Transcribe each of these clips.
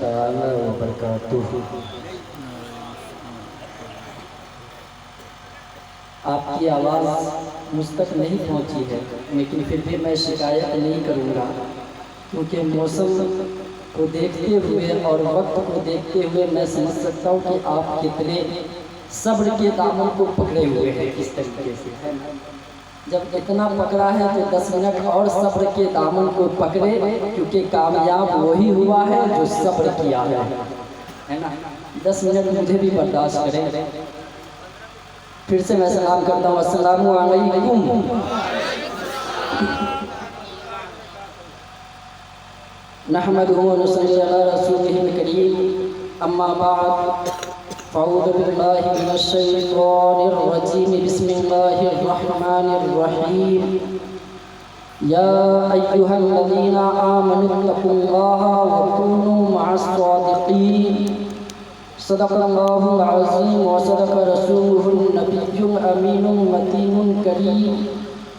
تعالی وبرکاتہ۔ آپ کی آواز مجھ تک نہیں پہنچی ہے، لیکن پھر بھی میں شکایت نہیں کروں گا، کیونکہ موسم کو دیکھتے ہوئے اور وقت کو دیکھتے ہوئے میں سمجھ سکتا ہوں کہ آپ کتنے صبر کے دامن کو پکڑے ہوئے ہیں کس طریقے سے۔ جب اتنا پکڑا ہے تو 10 منٹ اور صبر کے دامن کو پکڑے، کیونکہ کامیاب وہی ہوا ہے جو صبر کیا ہے نا۔ 10 منٹ مجھے بھی برداشت کریں۔ پھر سے میں سلام کرتا ہوں، السلام علیکم۔ نحمدہ و نصلی علی رسولہ الکریم، اما بعد، فاعوذ باللہ من الشیطان الرجیم، بسم اللہ الرحمن الرحیم۔ یا ایہا الذین آمنوا اتقوا اللہ وکونوا مع الصادقین۔ صدق اللہ العظیم وصدق رسولہ النبی الامین المتین الکریم،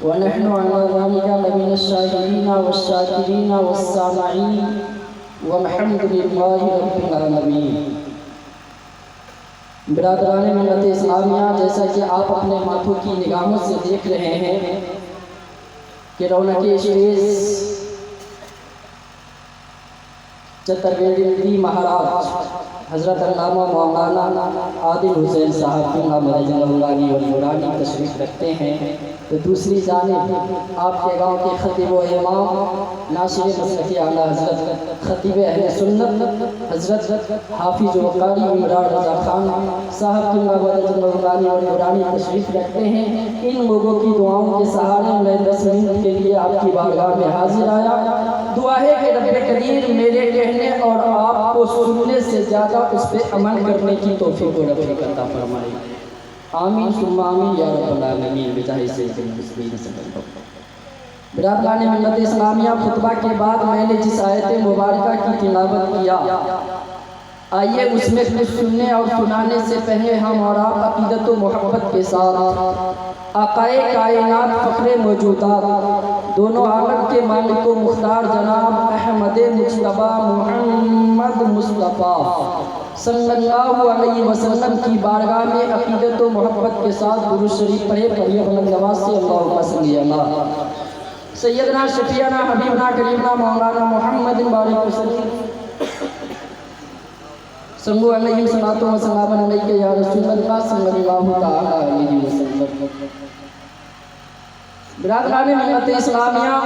ونحن على ذلك لمن الشاهدين والشاكرين والسامعين، والحمد لله رب العالمين۔ برادران ملت اسلامیہ، جیسا کہ آپ اپنے ماتھوں کی نگاہوں سے دیکھ رہے ہیں کہ رونق اسٹیج چترویدی مہاراج حضرت علامہ مولانا عادل حسین صاحب اللہ والنورانی تشریف رکھتے ہیں، تو دوسری جانب آپ کے گاؤں کے خطیب و امام ناصر مسلک اعلیٰ حضرت خطیب اہل سنت حضرت حافظ و قاری عمران رضا خان صاحب اللہ والنورانی تشریف رکھتے ہیں۔ ان لوگوں کی دعاؤں کے سہارے میں 10 منٹ کے لیے آپ کی بارگاہ میں حاضر آیا۔ دعا ہے کہ رب کریم میرے کہنے اور آپ کو سننے سے زیادہ اس پہ عمل کرنے کی توفیق و رفیق عطا فرمائے، آمین ثم آمین یا رب العالمین، بجاہ سیدنا محمد صلی اللہ علیہ وسلم۔ برادران ملت اسلامیہ، خطبہ کے بعد میں نے جس آیت مبارکہ کی تلاوت کیا، آئیے اس میں کچھ سننے اور سنانے سے پہلے ہم اور آپ عقیدت و محبت کے ساتھ آقائے کائنات فخر موجودات دونوں عالم کے مالک و مختار جناب احمد مجتبیٰ محمد مصطفیٰ صلی اللہ علیہ وسلم کی بارگاہ میں عقیدت و محبت کے ساتھ درود شریف پڑھے۔ پڑھیے بلند آواز سے اللہم صلی علی سیدنا شفیعنا حبیبنا کریمنا مولانا محمد بارک وسلم، صلو علیہ صلاۃ و سلام علیک یا رسول اللہ صلی اللہ تعالی علیہ وسلم۔ برادران ملت اسلامیہ،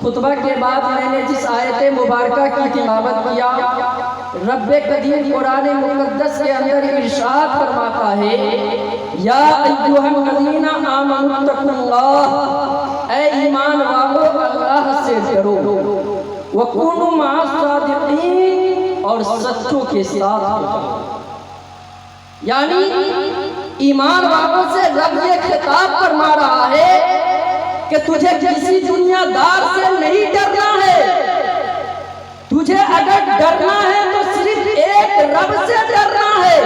خطبہ کے بعد میں نے جس آیت مبارکہ کی تلاوت کیا، رب قدیر قرآن مقدس کے اندر ارشاد فرماتا ہے، یا ایھا الذین آمنوا اتقوا اللہ، اے ایمان والو اللہ سے ڈرو، وکونوا مع الصادقین، اور سچوں کے ساتھ ہو جاؤ۔ یعنی ایمان والوں سے رب یہ خطاب فرما رہا ہے کہ تجھے کسی دنیا دار سے نہیں ڈرنا ہے، تجھے اگر ڈرنا ہے تو صرف ایک رب سے ڈرنا ہے،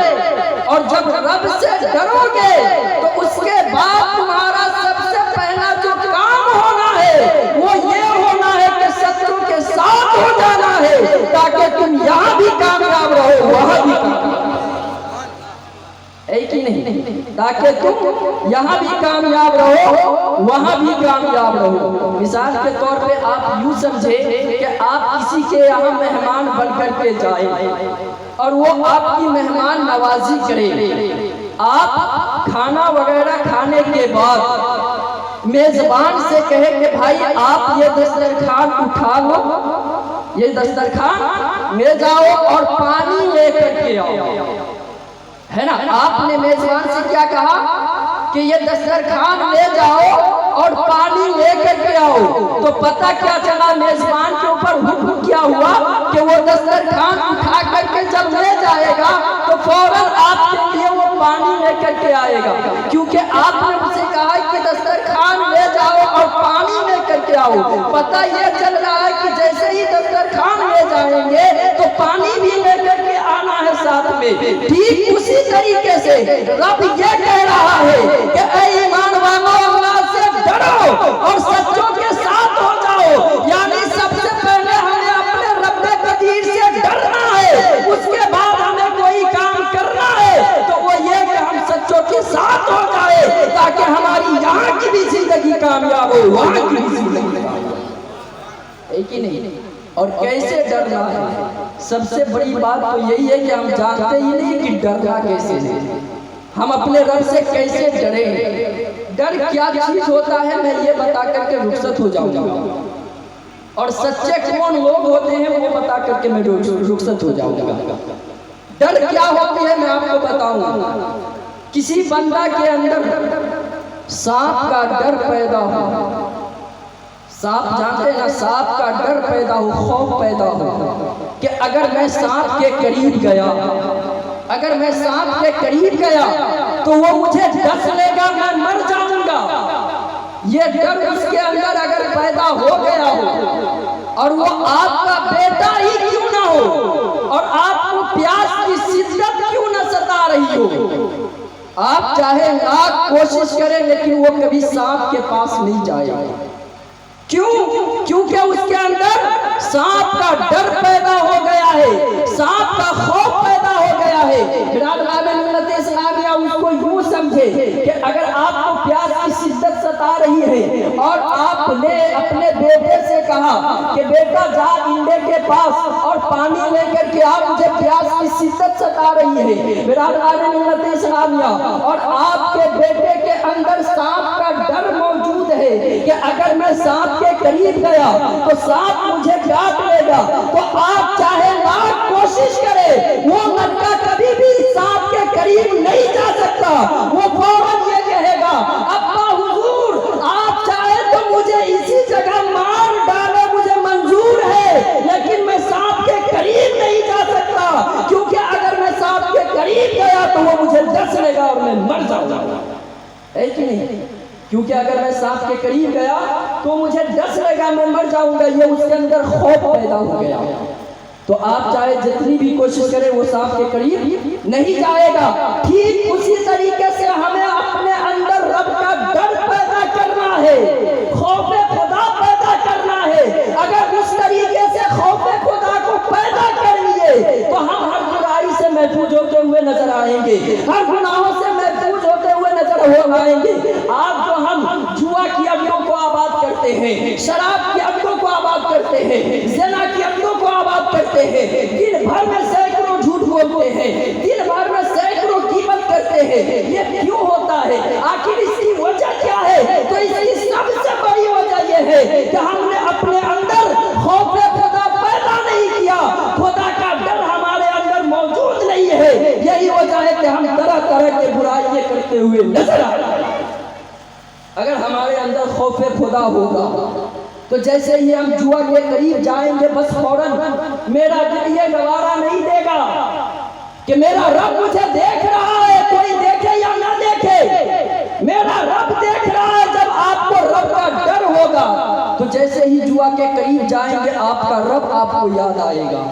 اور جب رب سے ڈرو گے تو اس کے بعد تمہارا سب سے پہلا جو کام ہونا ہے وہ یہ ہونا ہے کہ سچوں کے ساتھ ہو جانا ہے، تاکہ تم یہاں بھی کامیاب رہو وہاں بھی کامیاب، ایک ہی نہیں، تاکہ تم یہاں بھی کامیاب رہو وہاں بھی کامیاب رہو۔ مثال کے طور پہ آپ یوں سمجھیں کہ آپ کسی کے یہاں مہمان بن کر کے جائیں اور وہ آپ کی مہمان نوازی کرے، آپ کھانا وغیرہ کھانے کے بعد میزبان سے کہیں کہ بھائی آپ یہ دسترخوان اٹھا لو، یہ دسترخوان لے جاؤ اور پانی لے کر کے آؤ، ہے نا۔ آپ نے میزبان سے کیا کہا کہ یہ دسترخوان لے جاؤ اور پانی لے کر کے آؤ، تو پتہ کیا چلا میزبان کے اوپر حکم کیا ہوا کہ وہ دسترخوان اٹھا کر کے جب لے جائے گا تو فوراً آپ کے لیے وہ پانی لے کر کے آئے گا، کیونکہ آپ نے اسے کہا کہ دسترخوان لے جاؤ اور پانی لے کر کے آؤ۔ پتہ یہ چل رہا ہے کہ جیسے ہی دسترخوان لے جائیں گے تو پانی بھی لے کر کے آنا ہے ساتھ میں۔ ٹھیک اسی طریقے سے رب یہ کہہ رہا ہے کہ اے ایمان والو اللہ سے ڈرو اور سچوں کے ساتھ ہو جاؤ، یعنی سب سے پہلے ہمیں اپنے رب قدیر سے کہ ہماری یہاں کی بھی زندگی کامیاب ہو، وہاں کی بھی زندگی کامیاب ہے کہ نہیں؟ اور کیسے ڈرنا ہے؟ سب سے بڑی بات تو یہی ہے کہ ہم جانتے ہی نہیں کہ ڈرنا کیسے ہے، ہم اپنے رب سے کیسے ڈریں۔ ڈر کیا چیز ہوتا ہے میں یہ بتا کر کے رخصت ہو جاؤں گا، اور سچے کون لوگ ہوتے ہیں وہ بتا کر کے میں رخصت ہو جاؤں گا۔ ڈر کیا ہوتی ہے میں آپ کو بتاؤں گا۔ کسی بندہ کے اندر سانپ کا ڈر پیدا ہو، سانپ جانتے ہیں نا، سانپ کا ڈر پیدا ہو، خوف پیدا ہو کہ اگر میں سانپ کے قریب گیا، اگر میں سانپ کے قریب گیا تو وہ مجھے ڈس لے گا، میں مر جاؤں گا۔ یہ ڈر اس کے اندر اگر پیدا ہو گیا ہو، اور وہ آپ کا بیٹا ہی کیوں نہ ہو، اور آپ کو پیاس کی شدت کیوں نہ ستا رہی ہو، آپ چاہے لاکھ کوشش کریں لیکن وہ کبھی سانپ کے پاس نہیں جائے گا۔ کیوں؟ کیونکہ اس کے اندر سانپ کا ڈر پیدا ہو گیا ہے، سانپ کا خوف پیدا ہو گیا ہے۔ برادران ملت اسلامیہ اس کو یوں سمجھے کہ اگر آپ کو پیاس کی شدت ستا رہی ہے اور آپ نے اپنے بیٹے سے کہا کہ بیٹا جا انڈے کے پاس اور پانی لے کر کے آپ، مجھے پیاس کی شدت ستا رہی ہے۔ برادران ملت اسلامیہ، اور آپ کے بیٹے کے اندر سانپ کا ڈر موجود ہے کہ اگر میں سانپ کے قریب گیا تو سانپ مجھے کاٹ لے گا، تو آپ چاہے لاکھ کوشش کرے وہ لڑکا کبھی بھی سانپ کے قریب نہیں جا سکتا۔ وہ فوراً یہ کہے گا ابا حضور آپ چاہے تو مجھے اسی جگہ مار ڈالے، مجھے منظور ہے، لیکن میں سانپ کے قریب نہیں جا سکتا، کیونکہ اگر میں سانپ کے قریب گیا تو وہ مجھے ڈس لے گا اور میں مر جاؤں گا، ہے کہ نہیں؟ کیونکہ اگر میں سانپ کے قریب گیا تو مجھے ڈس لے گا، میں مر جاؤں گا۔ یہ اس کے اندر خوف پیدا ہو گیا۔ تو آپ چاہے جتنی بھی کوشش کریں وہ سانپ کے قریب نہیں جائے گا۔ ٹھیک اسی طریقے سے ہمیں اپنے اندر رب کا ڈر پیدا کرنا ہے، خوف خدا پیدا کرنا ہے۔ اگر اس طریقے سے خوف خدا کو پیدا کر لیے تو ہم ہر برائی سے محفوظ ہوتے ہوئے نظر آئیں گے، ہر گناہوں سے محفوظ ہوتے ہوئے نظر آئیں گے۔ آج جو ہم جوا کی اڈوں کو آباد کرتے ہیں، شراب کی اڈوں کو آباد کرتے ہیں، زنا کی اڈوں کو آباد کرتے ہیں، دن بھر میں سینکڑوں جھوٹ بولتے ہیں، دن بھر میں سینکڑوں غیبت کرتے ہیں، یہ کیوں ہوتا ہے؟ آخر اس کی وجہ کیا ہے؟ تو اس کی سب سے بڑی وجہ یہ ہے کہ ہم نے اپنے اندر خوف خدا پیدا نہیں کیا، خدا کا ڈر ہمارے اندر موجود نہیں ہے۔ یہی وجہ ہے کہ ہم طرح طرح کے برائیاں کرتے ہوئے نظر آ رہے ہیں۔ اگر ہمارے اندر خوف خدا ہوگا تو جیسے ہی ہم جوا کے قریب جائیں گے بس فوراً میرا دل یہ گوارا نہیں دے گا کہ میرا رب مجھے دیکھ رہا ہے، کوئی دیکھے یا نہ دیکھے، میرا رب دیکھ رہا ہے۔ جب آپ کو رب کا ڈر ہوگا تو جیسے ہی جوا کے قریب جائیں گے آپ کا رب آپ کو یاد آئے گا،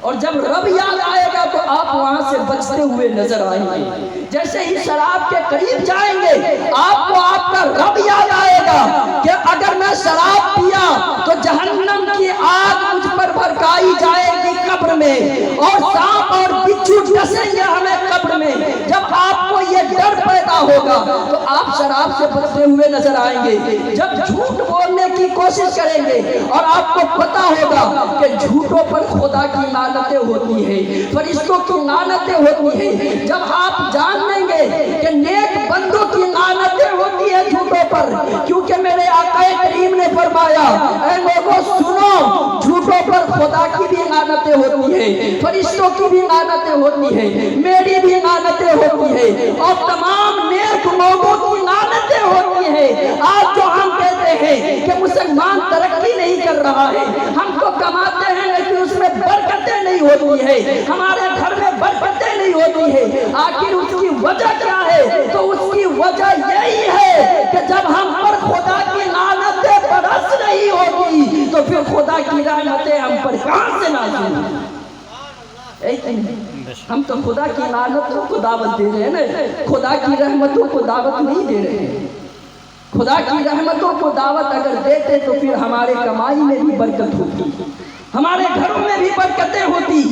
اور جب رب یاد آئے گا تو آپ وہاں سے بچتے ہوئے نظر آئیں گے۔ جیسے ہی شراب کے قریب جائیں گے آپ کو آپ کا رب یاد آئے گا کہ اگر میں شراب پیا تو جہنم کی آگ مجھ پر بھڑکائی جائے گی قبر میں، اور سانپ اور بچھو ڈسیں گے ہمیں قبر میں۔ جب آپ کو یہ ڈر پیدا ہوگا تو آپ شراب سے بچتے ہوئے نظر آئیں گے۔ جب جھوٹ بولنے کی کوشش کریں گے اور آپ کو پتا ہوگا کہ جھوٹوں پر خدا کی لعنتیں ہوتی ہیں، فرشتوں کی لعنتیں ہوتی ہیں، جب آپ جان لیں گے کہ نیک بندوں کی لعنتیں ہوتی ہیں جھوٹوں پر، کیونکہ میرے آقا کریم نے فرمایا اے لوگوں سنو، جھوٹوں پر خدا کی بھی لعنتیں ہوتی ہیں، فرشتوں کی بھی لعنتیں ہوتی ہیں، میری بھی لعنتیں ہوتی ہیں، اور تمام نیک لوگوں کی لعنتیں ہوتی ہیں۔ آج جو ہم کہتے ہیں کہ مسلمان ترقی نہیں کر رہا ہے، ہم تو کماتے ہیں لیکن اس میں برکتیں نہیں ہوتی ہیں، ہمارے گھر میں برکتیں نہیں ہوتی ہیں، آخر اس کی وجہ کیا ہے؟ تو اس کی وجہ یہی ہے کہ جب ہم پر خدا کی لعنتیں برس رہی ہوگی تو پھر خدا کی رحمتیں ہم پر کہاں سے نازل ہوں؟ ہم تو خدا کی لعنتوں کو دعوت دے رہے ہیں نا، خدا کی رحمتوں کو دعوت نہیں دے رہے ہیں۔ خدا کی رحمتوں کو دعوت اگر دیتے تو پھر ہمارے کمائی میں بھی برکت ہوتی، ہمارے گھروں میں بھی برکتیں ہوتی۔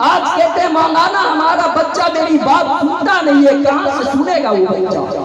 آج کہتے ہیں مولانا ہمارا بچہ میری بات سنتا نہیں ہے، کہاں سے سنے گا وہ بچہ؟